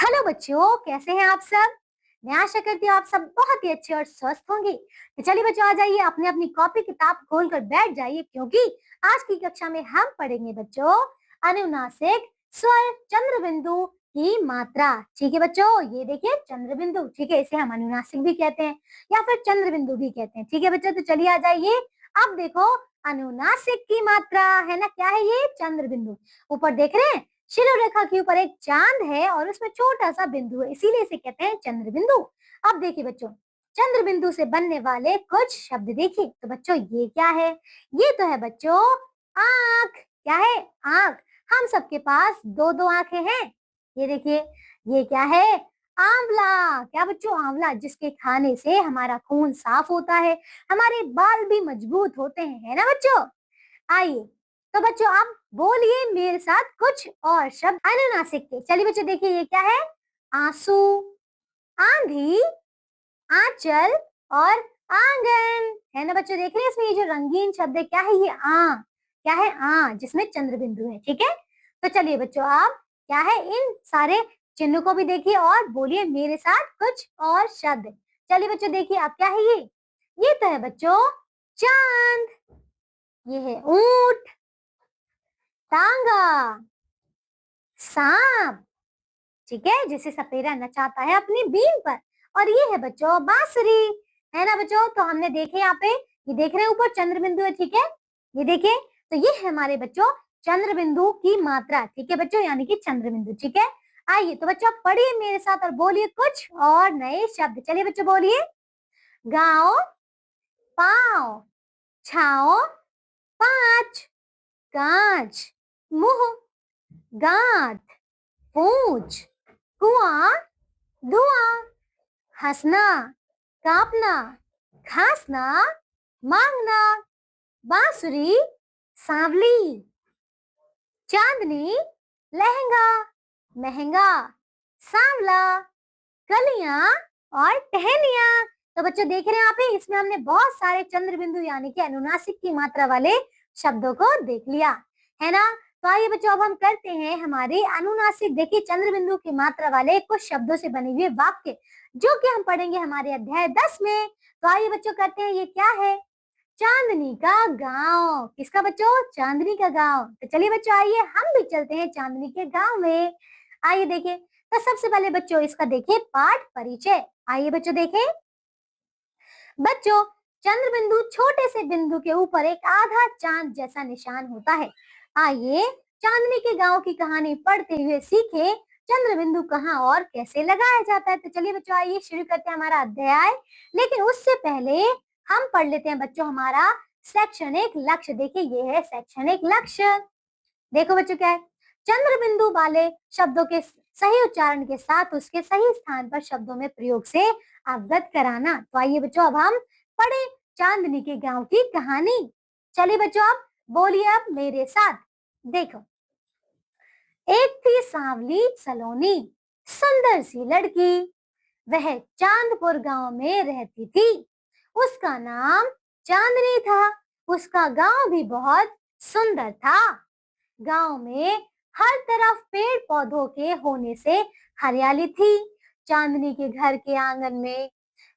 Hello बच्चों, कैसे हैं आप सब। मैं आशा करती हूँ आप सब बहुत ही अच्छे और स्वस्थ होंगे। तो चलिए बच्चों, आ जाइए, अपने अपनी कॉपी किताब खोलकर बैठ जाइए, क्योंकि आज की कक्षा में हम पढ़ेंगे बच्चों अनुनासिक स्वर चंद्र बिंदु की मात्रा। ठीक है बच्चों, ये देखिए चंद्र बिंदु, ठीक है, इसे हम अनुनासिक भी कहते हैं या फिर चंद्र बिंदु भी कहते हैं। ठीक है बच्चों, तो चलिए आ जाइए। अब देखो, अनुनासिक की मात्रा है ना, क्या है ये, चंद्र बिंदु। ऊपर देख रहे हैं, शिरो रेखा के ऊपर एक चांद है और उसमें छोटा सा बिंदु है, इसीलिए इसे कहते हैं चंद्र बिंदु। अब देखिए बच्चों, चंद्र बिंदु से बनने वाले कुछ शब्द देखिए। तो बच्चों ये क्या है, ये तो है बच्चों आंख। क्या है, आंख। हम सबके पास दो दो आंखें हैं। ये देखिए, ये क्या है, आंवला। क्या बच्चों, आंवला, जिसके खाने से हमारा खून साफ होता है, हमारे बाल भी मजबूत होते हैं, है ना बच्चों। आइए, तो बच्चों आप बोलिए मेरे साथ कुछ और शब्द अनुनासिक के। चलिए बच्चों देखिए, ये क्या है, आंसू, आंधी, आंचल और आंगन। है ना बच्चों, देख रहे हैं इसमें ये जो रंगीन शब्द है, क्या है ये, क्या है, जिसमें चंद्र बिंदु है। ठीक है, तो चलिए बच्चों आप क्या है, इन सारे चिन्हों को भी देखिए और बोलिए मेरे साथ कुछ और शब्द। चलिए बच्चों देखिए, आप क्या है ये तो है बच्चों चांद, ये है ऊंट, तांगा, सांप, ठीक है, जिसे सपेरा नचाता है अपनी बीन पर। और ये है बच्चों बांसुरी। है ना बच्चों, तो हमने देखे यहाँ पे, ये देख रहे हैं ऊपर चंद्र बिंदु है, ठीक है, ये देखिए, तो ये है हमारे बच्चों चंद्र बिंदु की मात्रा। ठीक है बच्चों, यानी कि चंद्र बिंदु। ठीक है, आइए तो बच्चों आप पढ़िए मेरे साथ और बोलिए कुछ और नए शब्द। चलिए बच्चों बोलिए, गांव, पांव, छाओ, पांच, कांच, मुंह, गांठ, पूंछ, कुआं, धुआं, हंसना, कांपना, खांसना, मांगना, बांसुरी, सांवली, चांदनी, लहंगा, महंगा, सांवला, कलियां और टहनियां। तो बच्चों देख रहे हैं आप, इसमें हमने बहुत सारे चंद्र बिंदु यानी कि अनुनासिक की मात्रा वाले शब्दों को देख लिया, है ना। तो आइए बच्चों, अब हम करते हैं हमारे अनुनासिक, देखिए चंद्र बिंदु की मात्रा वाले कुछ शब्दों से बने हुए वाक्य, जो कि हम पढ़ेंगे हमारे अध्याय 10 में। तो आइए बच्चों करते हैं, ये क्या है, चांदनी का गांव। किसका बच्चों, चांदनी का गांव। तो चलिए बच्चों आइए हम भी चलते हैं चांदनी के गांव में। आइए देखिए, तो सबसे पहले बच्चों इसका देखिए पाठ परिचय। आइए बच्चों देखें, बच्चों चंद्र बिंदु छोटे से बिंदु के ऊपर एक आधा चांद जैसा निशान होता है। आइए चांदनी के गांव की कहानी पढ़ते हुए सीखे चंद्र बिंदु कहाँ और कैसे लगाया जाता है। तो चलिए बच्चों आइए शुरू करते हैं हमारा अध्याय, लेकिन उससे पहले हम पढ़ लेते हैं बच्चों हमारा शैक्षणिक लक्ष्य। देखिए ये है शैक्षणिक लक्ष्य। देखो बच्चों क्या है, चंद्र बिंदु वाले शब्दों के सही उच्चारण के साथ उसके सही स्थान पर शब्दों में प्रयोग से अवगत कराना। तो आइए बच्चों अब हम पढ़े चांदनी के गांव की कहानी। चलिए बच्चों आप बोलिए अब मेरे साथ। देखो, एक थी सांवली सलोनी सुंदर सी लड़की, वह चांदपुर गांव में रहती थी। उसका नाम चांदनी था। उसका गांव भी बहुत सुंदर था। गांव में हर तरफ पेड़ पौधों के होने से हरियाली थी। चांदनी के घर के आंगन में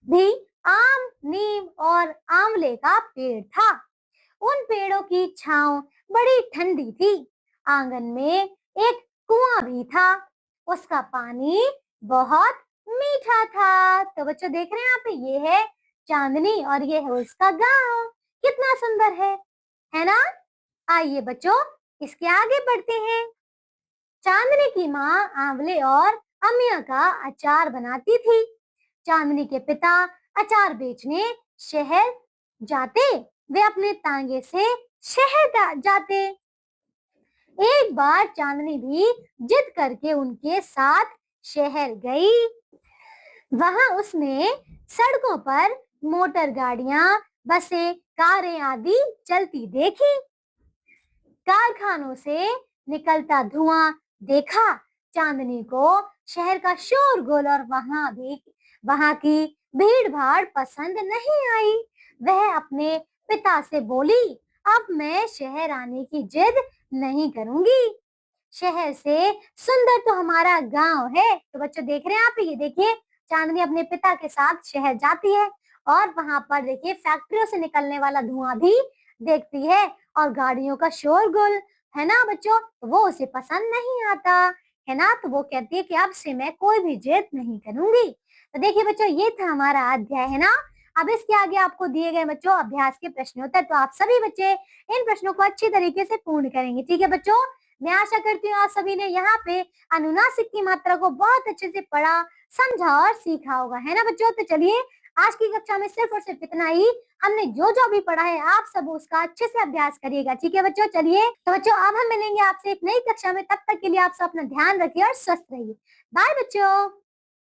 भी आम, नीम और आंवले का पेड़ था। उन पेड़ों की छांव बड़ी ठंडी थी। आंगन में एक कुआं भी था। उसका पानी बहुत मीठा था। तो बच्चों देख रहे हैं आप, ये है चांदनी और ये है उसका गांव। कितना सुंदर है ना। आइए बच्चों इसके आगे बढ़ते हैं। चांदनी की माँ आंवले और अमिया का अचार बनाती थी। चांदनी के पिता अचार बेचने शहर जाते। वे अपने तांगे से शहर जाते। एक बार चांदनी भी जिद करके उनके साथ शहर गई। वहां उसने सड़कों पर मोटर गाड़ियां, बसें, कारें आदि चलती देखी। कारखानों से निकलता धुआं देखा। चांदनी को शहर का शोरगुल और वहां की भीड़ भाड़ पसंद नहीं आई। वह अपने पिता से बोली, अब मैं शहर आने की जिद नहीं करूंगी। शहर से सुंदर तो हमारा गांव है। तो बच्चों देख रहे हैं आप, ये देखिए चांदनी अपने पिता के साथ शहर जाती है और वहां पर देखिए फैक्ट्रियों से निकलने वाला धुआं भी देखती है और गाड़ियों का शोरगुल, है ना बच्चों, वो उसे पसंद नहीं आता, है ना। तो वो कहती है कि अब से मैं कोई भी जिद नहीं करूंगी। तो देखिए बच्चों, ये था हमारा अध्याय, है ना। अब इसके आगे आपको दिए गए बच्चों अभ्यास के प्रश्नोत्तर, तो आप सभी बच्चे इन प्रश्नों को अच्छी तरीके से पूर्ण करेंगे, ठीक है बच्चों। मैं आशा करती हूँ आप सभी ने यहाँ पे अनुनासिक की मात्रा को बहुत अच्छे से पढ़ा, समझा और सीखा होगा, है ना बच्चों। तो चलिए आज की कक्षा में सिर्फ और सिर्फ इतना ही। हमने जो जो भी पढ़ा है आप सब उसका अच्छे से अभ्यास करिएगा, ठीक है बच्चों। चलिए तो बच्चों अब हम मिलेंगे आपसे एक नई कक्षा में, तब तक के लिए आप सब अपना ध्यान रखिए और स्वस्थ रहिए। बाय बच्चों।